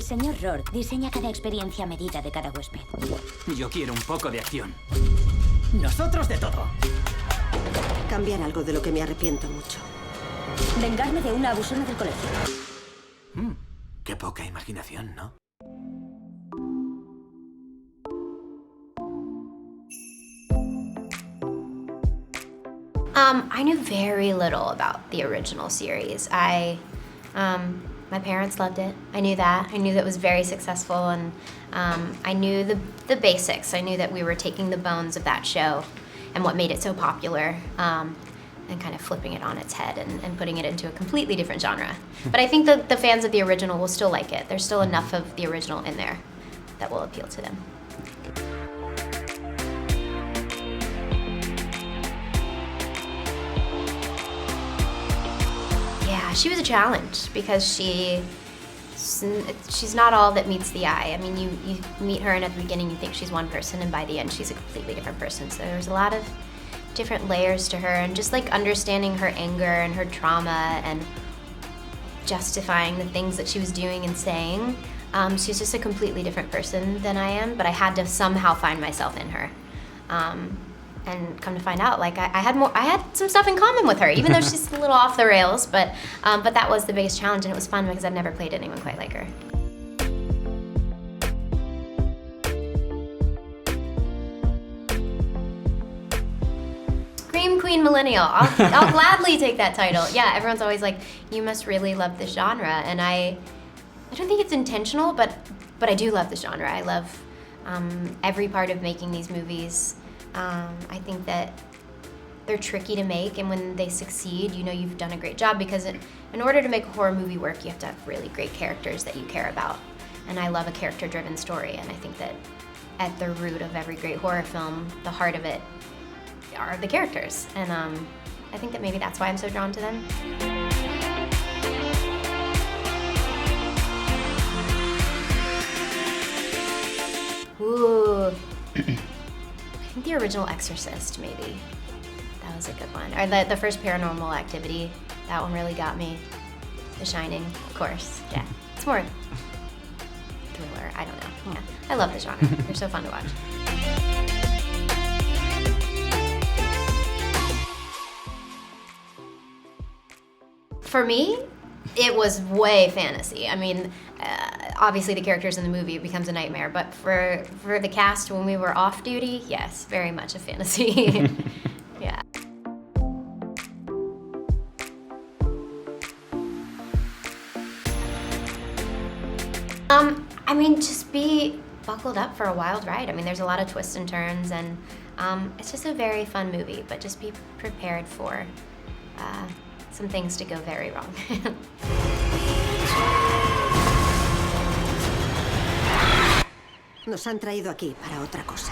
señor Rourke diseña cada experiencia a medida de cada huésped. Yo quiero un poco de acción. Nosotros de todo. Cambiar algo de lo que me arrepiento mucho. Vengarme de una abusona del colegio. Qué poca imaginación, ¿no? I knew very little about the original series. My parents loved it. I knew that. I knew that it was very successful, and I knew the basics. I knew that we were taking the bones of that show and what made it so popular, and kind of flipping it on its head and putting it into a completely different genre. But I think that the fans of the original will still like it. There's still enough of the original in there that will appeal to them. Yeah, she was a challenge because she's not all that meets the eye. I mean, you meet her and at the beginning you think she's one person, and by the end she's a completely different person. So there's a lot of different layers to her, and just like understanding her anger and her trauma and justifying the things that she was doing and saying. She's just a completely different person than I am, but I had to somehow find myself in her. And come to find out, like I had some stuff in common with her, even though she's a little off the rails. But that was the biggest challenge, and it was fun because I'd never played anyone quite like her. Scream Queen Millennial. I'll gladly take that title. Yeah, everyone's always like, you must really love this genre, and I don't think it's intentional, but I do love this genre. I love every part of making these movies. I think that they're tricky to make, and when they succeed, you know you've done a great job, because in order to make a horror movie work, you have to have really great characters that you care about. And I love a character-driven story, and I think that at the root of every great horror film, the heart of it are the characters. And I think that maybe that's why I'm so drawn to them. Ooh. I think the original Exorcist, maybe. That was a good one. Or the first Paranormal Activity. That one really got me. The Shining, of course. Yeah. It's more thriller. I don't know. Yeah. I love the genre. They're so fun to watch. For me, it was way fantasy. I mean, obviously the characters in the movie, it becomes a nightmare, but for the cast when we were off duty, yes, very much a fantasy. Yeah. I mean, just be buckled up for a wild ride. I mean, there's a lot of twists and turns, and it's just a very fun movie, but just be prepared for some things to go very wrong. Nos han traído aquí para otra cosa.